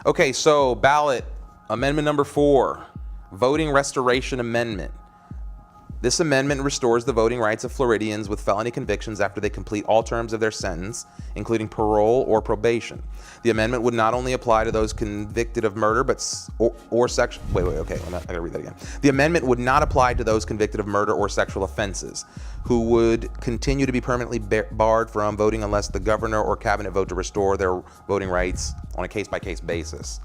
Okay, so ballot amendment number 4, voting restoration amendment. This amendment restores the voting rights of Floridians with felony convictions after they complete all terms of their sentence, including parole or probation. The amendment would not only apply to those convicted of murder, but I gotta read that again. The amendment would not apply to those convicted of murder or sexual offenses, who would continue to be permanently barred from voting unless the governor or cabinet vote to restore their voting rights on a case-by-case basis.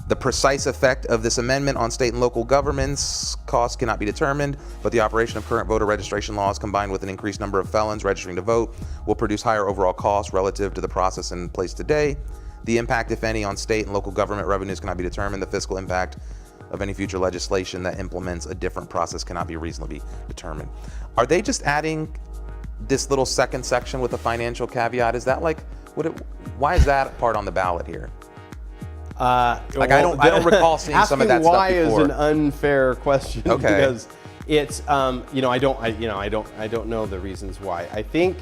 The precise effect of this amendment on state and local governments costs cannot be determined, but the operation of current voter registration laws combined with an increased number of felons registering to vote will produce higher overall costs relative to the process in place today. The impact, if any, on state and local government revenues cannot be determined. The fiscal impact of any future legislation that implements a different process cannot be reasonably determined. Are they just adding this little second section with a financial caveat? Is that like, why is that part on the ballot here? I don't recall seeing some of that stuff before. Asking why is an unfair question. Okay. Because it's I don't know the reasons why. I think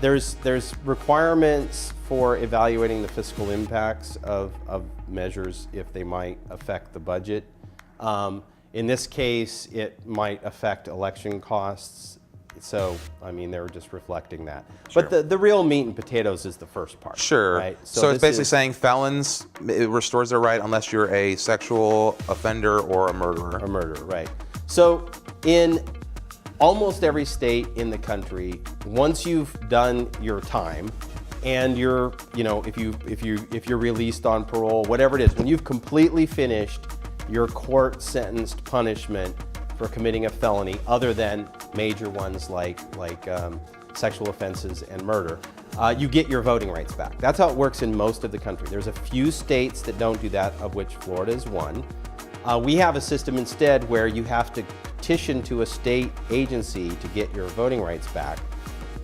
there's requirements for evaluating the fiscal impacts of measures if they might affect the budget. In this case, it might affect election costs. So, I mean, they were just reflecting that. Sure. But the real meat and potatoes is the first part. Sure. Right? So it's basically saying felons, it restores their right unless you're a sexual offender or a murderer. A murderer, right. So in almost every state in the country, once you've done your time and you're, if you're released on parole, whatever it is, when you've completely finished your court sentenced punishment for committing a felony, other than major ones like sexual offenses and murder, you get your voting rights back. That's how it works in most of the country. There's a few states that don't do that, of which Florida is one. We have a system instead where you have to petition to a state agency to get your voting rights back,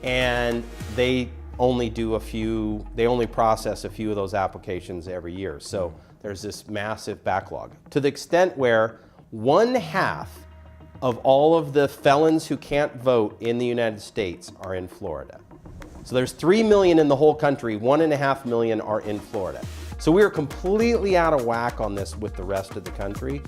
and they only process a few of those applications every year. So there's this massive backlog, to the extent where 1/2 of all of the felons who can't vote in the United States are in Florida. So there's 3 million in the whole country, 1.5 million are in Florida. So we are completely out of whack on this with the rest of the country.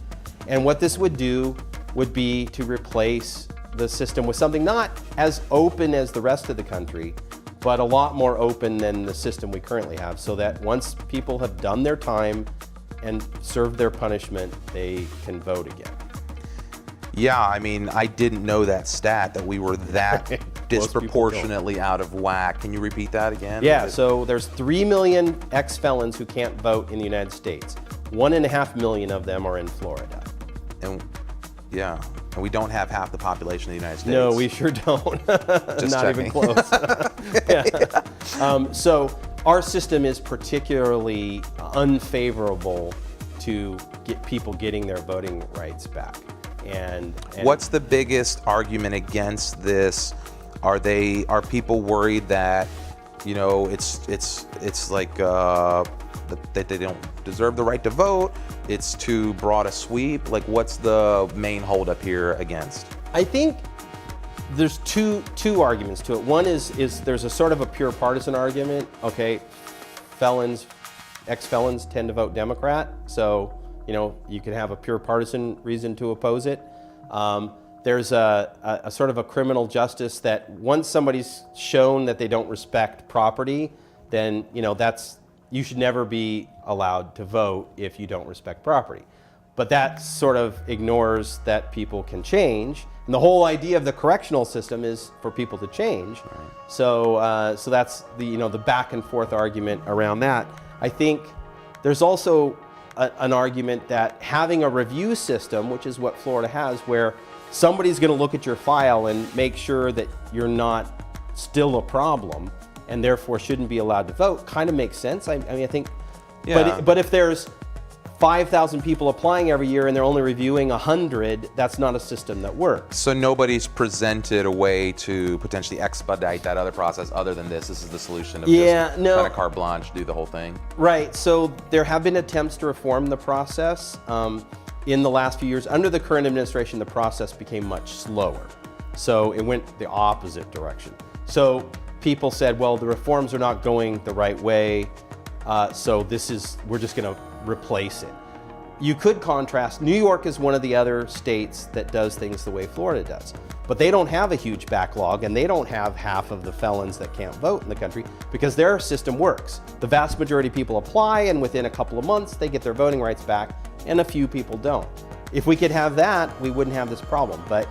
And what this would do would be to replace the system with something not as open as the rest of the country, but a lot more open than the system we currently have, so that once people have done their time and served their punishment, they can vote again. Yeah, I mean, I didn't know that stat, that we were that disproportionately out of whack. Can you repeat that again? Yeah, so there's 3 million ex-felons who can't vote in the United States. 1.5 million of them are in Florida. And we don't have half the population of the United States. No, we sure don't. Just Not checking. even close. So our system is particularly unfavorable to get people getting their voting rights back. And what's the biggest argument against this? Are people worried that, it's like that they don't deserve the right to vote? It's too broad a sweep? Like, what's the main holdup here against? I think there's two arguments to it. One is there's a sort of a pure partisan argument. Okay, ex-felons tend to vote Democrat, so you can have a pure partisan reason to oppose it. There's a sort of a criminal justice that once somebody's shown that they don't respect property, then you should never be allowed to vote if you don't respect property. But that sort of ignores that people can change. And the whole idea of the correctional system is for people to change. Right. So that's the back and forth argument around that. I think there's also an argument that having a review system, which is what Florida has, where somebody's going to look at your file and make sure that you're not still a problem and therefore shouldn't be allowed to vote, kind of makes sense. I think, yeah. But if there's 5,000 people applying every year and they're only reviewing 100, that's not a system that works. So nobody's presented a way to potentially expedite that other process other than this. This is the solution of just kind of carte blanche, do the whole thing. Right, so there have been attempts to reform the process. In the last few years, under the current administration, the process became much slower. So it went the opposite direction. So people said, well, the reforms are not going the right way. So we're just going to replace it. You could contrast, New York is one of the other states that does things the way Florida does. But they don't have a huge backlog, and they don't have half of the felons that can't vote in the country because their system works. The vast majority of people apply, and within a couple of months, they get their voting rights back, and a few people don't. If we could have that, we wouldn't have this problem. But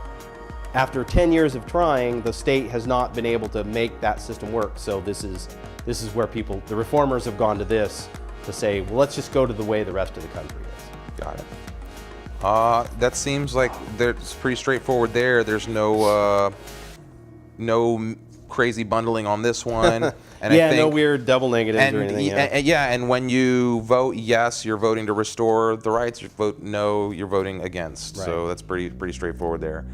after 10 years of trying, the state has not been able to make that system work. So this is where the reformers have gone to this to say, well, let's just go to the way the rest of the country is. Got it. That seems like it's pretty straightforward there. There's no crazy bundling on this one. And Yeah, I think, no weird double negatives or anything. and when you vote yes, you're voting to restore the rights. You vote no, you're voting against. Right. So that's pretty straightforward there.